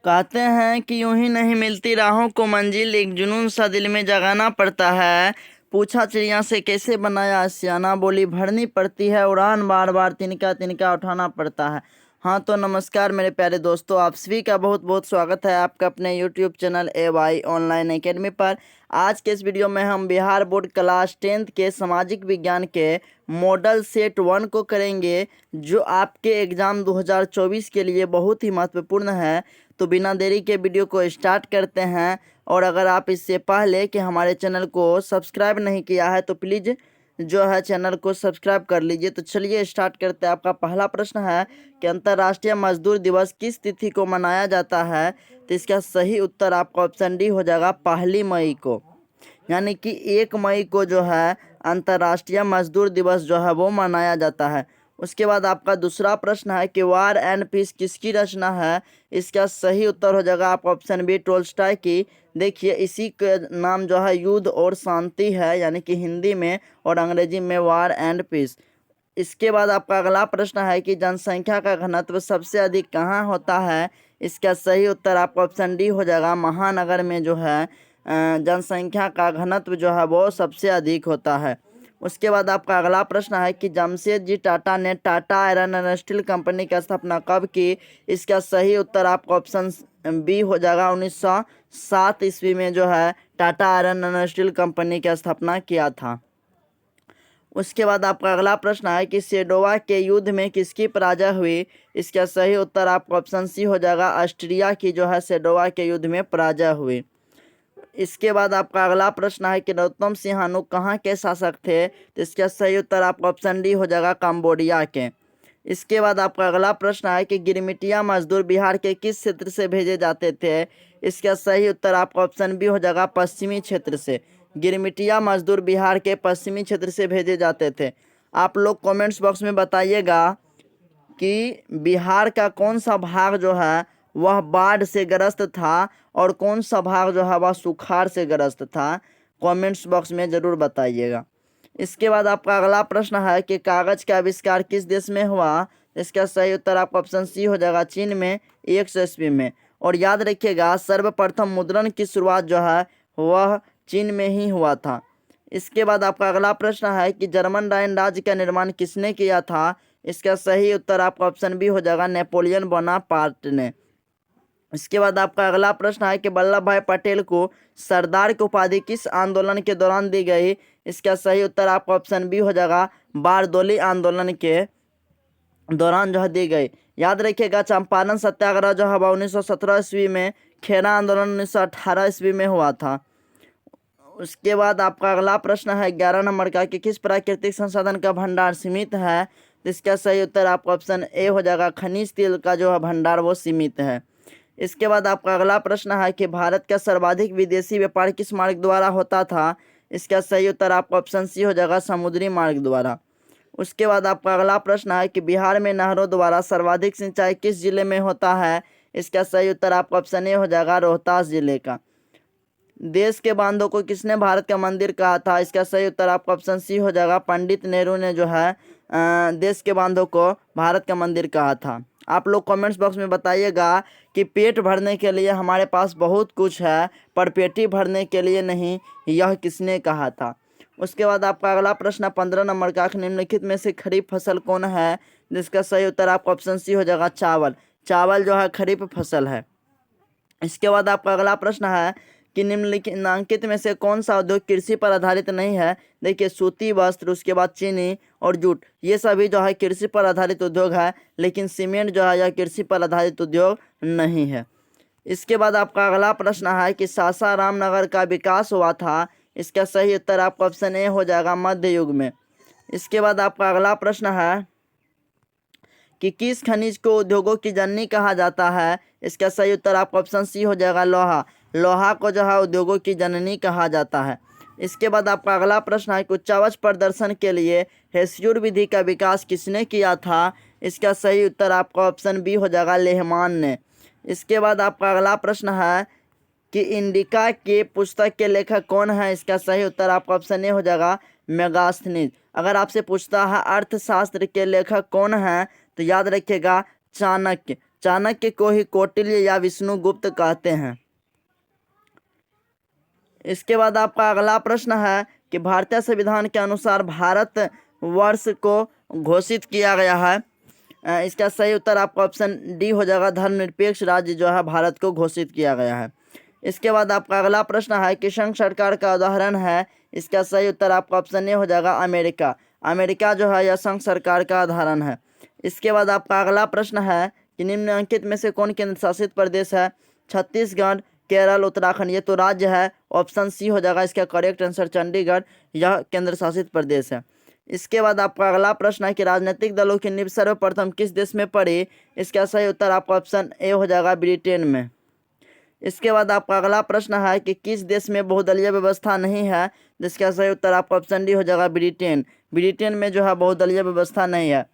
कहते हैं कि यूं ही नहीं मिलती राहों को मंजिल, एक जुनून सा दिल में जगाना पड़ता है। पूछा चिड़िया से कैसे बनाया आशियाना, बोली भरनी पड़ती है उड़ान, बार बार तिनका तिनका उठाना पड़ता है। हाँ तो नमस्कार मेरे प्यारे दोस्तों, आप सभी का बहुत बहुत स्वागत है आपका अपने YouTube channel AY online academy पर। आज के इस वीडियो में हम बिहार बोर्ड क्लास 10th के सामाजिक विज्ञान के मॉडल सेट 1 को करेंगे, जो आपके एग्ज़ाम 2024 के लिए बहुत ही महत्वपूर्ण है। तो बिना देरी के वीडियो को स्टार्ट करते हैं। और अगर आप इससे पहले कि हमारे चैनल को सब्सक्राइब नहीं किया है तो प्लीज़ जो है चैनल को सब्सक्राइब कर लीजिए। तो चलिए स्टार्ट करते हैं। आपका पहला प्रश्न है कि अंतर्राष्ट्रीय मजदूर दिवस किस तिथि को मनाया जाता है। तो इसका सही उत्तर आपका ऑप्शन डी हो जाएगा, 1 मई को। यानी कि 1 मई को जो है अंतर्राष्ट्रीय मजदूर दिवस जो है वो मनाया जाता है। उसके बाद आपका दूसरा प्रश्न है कि वार एंड पीस किसकी रचना है। इसका सही उत्तर हो जाएगा आपका ऑप्शन बी, टोल्स्टॉय की। देखिए इसी के नाम जो है युद्ध और शांति है, यानी कि हिंदी में और अंग्रेजी में वार एंड पीस। इसके बाद आपका अगला प्रश्न है कि जनसंख्या का घनत्व सबसे अधिक कहाँ होता है। इसका सही उत्तर आपका ऑप्शन डी हो जाएगा, महानगर में जो है जनसंख्या का घनत्व जो है वो सबसे अधिक होता है। उसके बाद आपका अगला प्रश्न है कि जमशेदजी टाटा ने Tata iron and steel company की स्थापना कब की। इसका सही उत्तर आपका ऑप्शन बी हो जाएगा, 1907 ईस्वी में जो है Tata iron and steel company की स्थापना किया था। उसके बाद आपका अगला प्रश्न है कि सेडोवा के युद्ध में किसकी पराजय हुई। इसका सही उत्तर आपका ऑप्शन सी हो जाएगा, ऑस्ट्रिया की जो है सेडोवा के युद्ध में पराजय हुई। इसके बाद आपका अगला प्रश्न है कि नरोत्तम सिंहानु कहाँ के शासक थे। तो इसका सही उत्तर आपका ऑप्शन डी हो जाएगा, कंबोडिया के। इसके बाद आपका अगला प्रश्न है कि गिरमिटिया मजदूर बिहार के किस क्षेत्र से भेजे जाते थे। इसका सही उत्तर आपका ऑप्शन बी हो जाएगा, पश्चिमी क्षेत्र से। गिरमिटिया मजदूर बिहार के पश्चिमी क्षेत्र से भेजे जाते थे। आप लोग कमेंट्स बॉक्स में बताइएगा कि बिहार का कौन सा भाग जो है वह बाढ़ से ग्रस्त था और कौन सा भाग जो है वह सुखाड़ से ग्रस्त था। कमेंट्स बॉक्स में ज़रूर बताइएगा। इसके बाद आपका अगला प्रश्न है कि कागज़ का आविष्कार किस देश में हुआ। इसका सही उत्तर आपका ऑप्शन सी हो जाएगा, चीन में 100 ईस्वी में। और याद रखिएगा सर्वप्रथम मुद्रण की शुरुआत जो है वह चीन में ही हुआ था। इसके बाद आपका अगला प्रश्न है कि जर्मन राइन राज्य का निर्माण किसने किया था। इसका सही उत्तर आपका ऑप्शन बी हो जाएगा, नेपोलियन बोनापार्ट ने। इसके बाद आपका अगला प्रश्न है कि वल्लभ भाई पटेल को सरदार की उपाधि किस आंदोलन के दौरान दी गई। इसका सही उत्तर आपका ऑप्शन बी हो जाएगा, बारदोली आंदोलन के दौरान जो है दी गई। याद रखिएगा चंपारण सत्याग्रह जो है 1917 ईस्वी में, खेरा आंदोलन 1918 ईस्वी में हुआ था। उसके बाद आपका अगला प्रश्न है 11 नंबर का कि किस प्राकृतिक संसाधन का भंडार सीमित है। इसका सही उत्तर आपका ऑप्शन ए हो जाएगा, खनिज तेल का जो है भंडार वो सीमित है। इसके बाद आपका अगला प्रश्न है कि भारत का सर्वाधिक विदेशी व्यापार किस मार्ग द्वारा होता था। इसका सही उत्तर आपका ऑप्शन सी हो जाएगा, समुद्री मार्ग द्वारा। उसके बाद आपका अगला प्रश्न है कि बिहार में नहरों द्वारा सर्वाधिक सिंचाई किस जिले में होता है। इसका सही उत्तर आपका ऑप्शन ए हो जाएगा, रोहतास जिले का। देश के बांधों को किसने भारत का मंदिर कहा था। इसका सही उत्तर आपका ऑप्शन सी हो जाएगा, पंडित नेहरू ने जो है देश के बांधों को भारत का मंदिर कहा था। आप लोग कमेंट्स बॉक्स में बताइएगा कि पेट भरने के लिए हमारे पास बहुत कुछ है पर पेटी भरने के लिए नहीं, यह किसने कहा था। उसके बाद आपका अगला प्रश्न 15 नंबर का, निम्नलिखित में से खरीफ फसल कौन है। जिसका सही उत्तर आपका ऑप्शन सी हो जाएगा, चावल। चावल जो है खरीफ फसल है। इसके बाद आपका अगला प्रश्न है कि निम्नलिखित में से कौन सा उद्योग कृषि पर आधारित नहीं है। देखिए सूती वस्त्र, उसके बाद चीनी और जूट, ये सभी जो है कृषि पर आधारित उद्योग है, लेकिन सीमेंट जो है यह कृषि पर आधारित उद्योग नहीं है। इसके बाद आपका अगला प्रश्न है कि सासाराम नगर का विकास हुआ था। इसका सही उत्तर आपका ऑप्शन ए हो जाएगा, मध्य युग में। इसके बाद आपका अगला प्रश्न है कि किस खनिज को उद्योगों की जननी कहा जाता है। इसका सही उत्तर आपका ऑप्शन सी हो जाएगा, लोहा। लोहा को जो है उद्योगों की जननी कहा जाता है। इसके बाद आपका अगला प्रश्न है कि उच्चावच प्रदर्शन के लिए हेस्यूर विधि का विकास किसने किया था। इसका सही उत्तर आपका ऑप्शन बी हो जाएगा, लेहमान ने। इसके बाद आपका अगला प्रश्न है कि इंडिका के पुस्तक के लेखक कौन है। इसका सही उत्तर आपका ऑप्शन ए हो जाएगा, मेगास्थनीज। अगर आपसे पूछता है अर्थशास्त्र के लेखक कौन है तो याद रखिएगा, चाणक्य। चाणक्य को ही कौटिल्य या विष्णुगुप्त कहते हैं। इसके बाद आपका अगला प्रश्न है कि भारतीय संविधान के अनुसार भारत वर्ष को घोषित किया गया है। इसका सही उत्तर आपका ऑप्शन डी हो जाएगा, धर्मनिरपेक्ष राज्य जो है भारत को घोषित किया गया है। इसके बाद आपका अगला प्रश्न है कि संघ सरकार का उदाहरण है। इसका सही उत्तर आपका ऑप्शन ए हो जाएगा, अमेरिका। अमेरिका जो है यह संघ सरकार का उदाहरण है। इसके बाद आपका अगला प्रश्न है कि निम्नलिखित में से कौन केंद्र शासित प्रदेश है। छत्तीसगढ़, केरल, उत्तराखंड। ये तो राज्य है, ऑप्शन सी हो जाएगा इसका करेक्ट आंसर, चंडीगढ़ यह केंद्र शासित प्रदेश है। इसके बाद आपका अगला प्रश्न है कि राजनीतिक दलों की नींव सर्वप्रथम किस देश में पड़ी। इसका सही उत्तर आपका ऑप्शन ए हो जाएगा, ब्रिटेन में। इसके बाद आपका अगला प्रश्न है कि किस देश में बहुदलीय व्यवस्था नहीं है। जिसका सही उत्तर आपका ऑप्शन डी हो जाएगा, ब्रिटेन। ब्रिटेन में जो है बहुदलीय व्यवस्था नहीं है।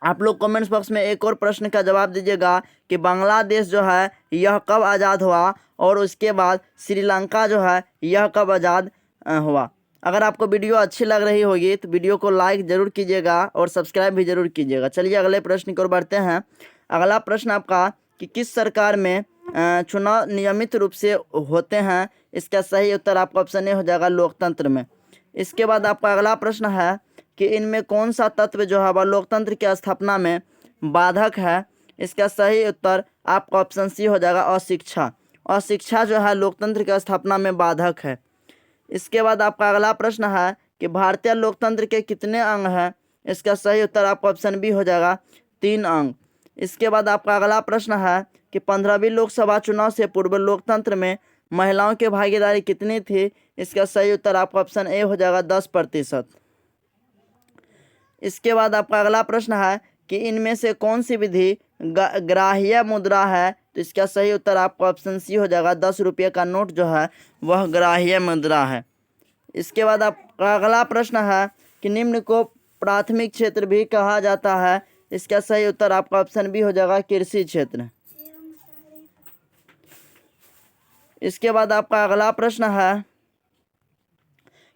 आप लोग कमेंट्स बॉक्स में एक और प्रश्न का जवाब दीजिएगा कि बांग्लादेश जो है यह कब आज़ाद हुआ, और उसके बाद श्रीलंका जो है यह कब आज़ाद हुआ। अगर आपको वीडियो अच्छी लग रही होगी तो वीडियो को लाइक ज़रूर कीजिएगा और सब्सक्राइब भी ज़रूर कीजिएगा। चलिए अगले प्रश्न की ओर बढ़ते हैं। अगला प्रश्न आपका कि किस सरकार में चुनाव नियमित रूप से होते हैं। इसका सही उत्तर आपका ऑप्शन ए हो जाएगा, लोकतंत्र में। इसके बाद आपका अगला प्रश्न है कि इनमें कौन सा तत्व जो है वह लोकतंत्र की स्थापना में बाधक है। इसका सही उत्तर आपका ऑप्शन सी हो जाएगा, अशिक्षा। अशिक्षा जो है लोकतंत्र की स्थापना में बाधक है। इसके बाद आपका अगला प्रश्न है कि भारतीय लोकतंत्र के कितने अंग हैं। इसका सही उत्तर आपका ऑप्शन बी हो जाएगा, 3 अंग। इसके बाद आपका अगला प्रश्न है कि 15वीं लोकसभा चुनाव से पूर्व लोकतंत्र में महिलाओं की भागीदारी कितनी थी। इसका सही उत्तर आपका ऑप्शन ए हो जाएगा, 10%। इसके बाद आपका अगला प्रश्न है कि इनमें से कौन सी विधि ग्राह्य मुद्रा है। तो इसका सही उत्तर आपका ऑप्शन सी हो जाएगा, 10 रुपये का नोट जो है वह ग्राह्य मुद्रा है। इसके बाद आपका अगला प्रश्न है कि निम्न को प्राथमिक क्षेत्र भी कहा जाता है। इसका सही उत्तर आपका ऑप्शन बी हो जाएगा, कृषि क्षेत्र। इसके बाद आपका अगला प्रश्न है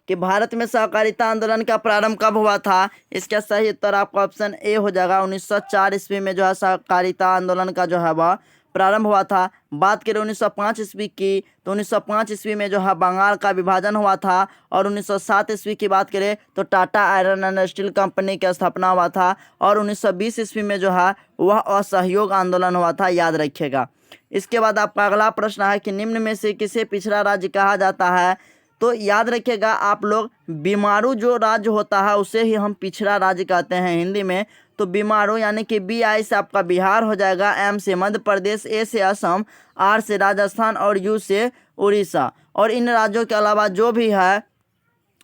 कि भारत में सहकारिता आंदोलन का प्रारंभ कब हुआ था। इसका सही उत्तर आपका ऑप्शन ए हो जाएगा, 1904 ईस्वी में जो है सहकारिता आंदोलन का जो है वह प्रारंभ हुआ था। बात करें 1905 ईस्वी की तो 1905 ईस्वी में जो है बंगाल का विभाजन हुआ था। और 1907 ईस्वी की बात करें तो Tata iron and steel company की स्थापना हुआ था। और 1920 ईस्वी में जो है वह असहयोग आंदोलन हुआ था, याद रखिएगा। इसके बाद आपका अगला प्रश्न है कि निम्न में से किसे पिछड़ा राज्य कहा जाता है। तो याद रखिएगा आप लोग, बीमारू जो राज्य होता है उसे ही हम पिछड़ा राज्य कहते हैं हिंदी में। तो बीमारू यानी कि BI से आपका बिहार हो जाएगा, M से मध्य प्रदेश, A से असम, R से राजस्थान और U से उड़ीसा। और इन राज्यों के अलावा जो भी है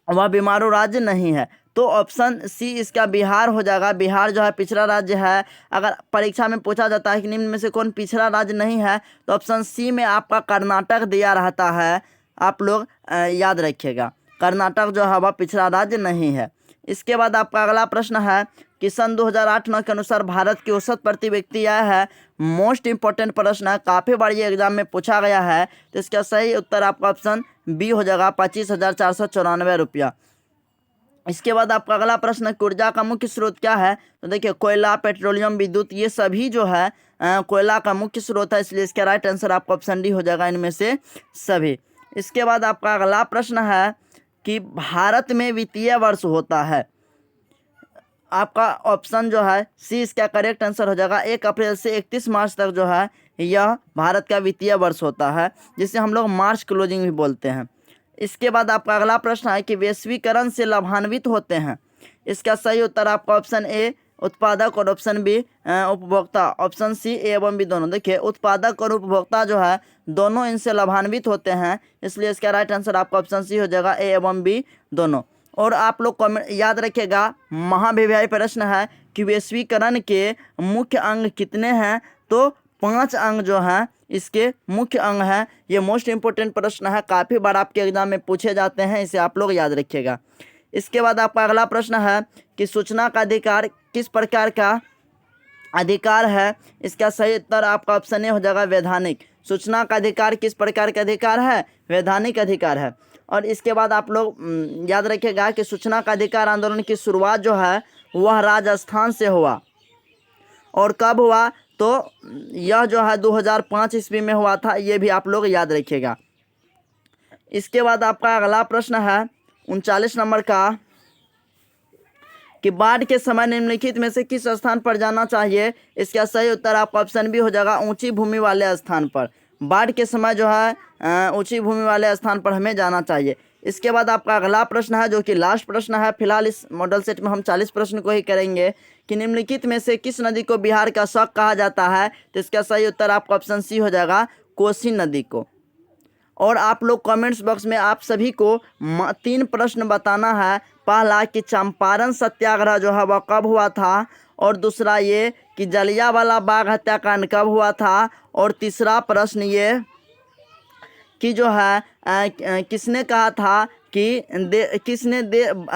वह बीमारू राज्य नहीं है। तो ऑप्शन सी इसका बिहार हो जाएगा। बिहार जो है पिछड़ा राज्य है। अगर परीक्षा में पूछा जाता है कि निम्न में से कौन पिछड़ा राज्य नहीं है तो ऑप्शन सी में आपका कर्नाटक दिया रहता है। आप लोग याद रखिएगा, कर्नाटक जो है वह पिछड़ा राज्य नहीं है। इसके बाद आपका अगला प्रश्न है कि सन 2008-9 के अनुसार भारत की औसत प्रति व्यक्ति आय है। मोस्ट इंपॉर्टेंट प्रश्न है, काफ़ी बार ये एग्जाम में पूछा गया है। तो इसका सही उत्तर आपका ऑप्शन बी हो जाएगा, 25,494 रुपया। इसके बाद आपका अगला प्रश्न, ऊर्जा का मुख्य स्रोत क्या है। तो देखिए कोयला, पेट्रोलियम, विद्युत, ये सभी जो है कोयला का मुख्य स्रोत है। इसलिए इसका राइट आंसर आपका ऑप्शन डी हो जाएगा, इनमें से सभी। इसके बाद आपका अगला प्रश्न है कि भारत में वित्तीय वर्ष होता है। आपका ऑप्शन जो है सी इसका करेक्ट आंसर हो जाएगा। 1 अप्रैल से 31 मार्च तक जो है यह भारत का वित्तीय वर्ष होता है, जिसे हम लोग मार्च क्लोजिंग भी बोलते हैं। इसके बाद आपका अगला प्रश्न है कि वैश्वीकरण से लाभान्वित होते हैं। इसका सही उत्तर आपका ऑप्शन ए उत्पादक और ऑप्शन बी उपभोक्ता। ऑप्शन सी ए एवं बी दोनों। देखिए उत्पादक और उपभोक्ता जो है दोनों इनसे लाभान्वित होते हैं, इसलिए इसका राइट आंसर आपका ऑप्शन सी हो जाएगा, ए एवं बी दोनों। और आप लोग कमेंट याद रखिएगा, महाभिव्याय प्रश्न है कि वैश्वीकरण के मुख्य अंग कितने हैं। तो 5 अंग जो हैं इसके मुख्य अंग हैं। ये मोस्ट इंपोर्टेंट प्रश्न है, काफ़ी बार आपके एग्जाम में पूछे जाते हैं, इसे आप लोग याद रखिएगा। इसके बाद आपका अगला प्रश्न है कि सूचना का अधिकार किस प्रकार का अधिकार है। इसका सही उत्तर आपका ऑप्शन ए हो जाएगा, वैधानिक। सूचना का अधिकार किस प्रकार का अधिकार है, वैधानिक अधिकार है। और इसके बाद आप लोग याद रखिएगा कि सूचना का अधिकार आंदोलन की शुरुआत जो है वह राजस्थान से हुआ। और कब हुआ तो यह जो है 2005 ईस्वी में हुआ था, ये भी आप लोग याद रखिएगा। इसके बाद आपका अगला प्रश्न है 39 नंबर का कि बाढ़ के समय निम्नलिखित में से किस स्थान पर जाना चाहिए। इसका सही उत्तर आपका ऑप्शन बी हो जाएगा, ऊंची भूमि वाले स्थान पर। बाढ़ के समय जो है ऊंची भूमि वाले स्थान पर हमें जाना चाहिए। इसके बाद आपका अगला प्रश्न है जो कि लास्ट प्रश्न है, फिलहाल इस मॉडल सेट में हम 40 प्रश्न को ही करेंगे, कि निम्नलिखित में से किस नदी को बिहार का शक कहा जाता है। तो इसका सही उत्तर आपका ऑप्शन सी हो जाएगा, कोसी नदी को। और आप लोग कमेंट्स बॉक्स में आप सभी को 3 प्रश्न बताना है। पहला कि चंपारण सत्याग्रह जो है वह कब हुआ था, और दूसरा ये कि जलियांवाला बाग हत्याकांड कब हुआ था, और तीसरा प्रश्न ये कि जो है किसने कहा था कि किसने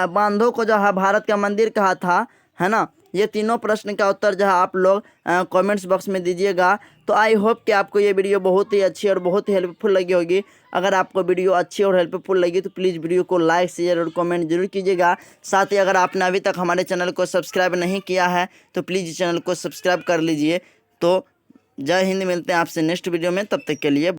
बांधों को जो है भारत का मंदिर कहा था, है ना। ये तीनों प्रश्न का उत्तर जो है आप लोग कमेंट्स बॉक्स में दीजिएगा। तो आई होप कि आपको ये वीडियो बहुत ही अच्छी और बहुत ही हेल्पफुल लगी होगी। अगर आपको वीडियो अच्छी और हेल्पफुल लगी तो प्लीज़ वीडियो को लाइक शेयर और कमेंट जरूर कीजिएगा। साथ ही अगर आपने अभी तक हमारे चैनल को सब्सक्राइब नहीं किया है तो प्लीज़ चैनल को सब्सक्राइब कर लीजिए। तो जय हिंद, मिलते हैं आपसे नेक्स्ट वीडियो में, तब तक के लिए।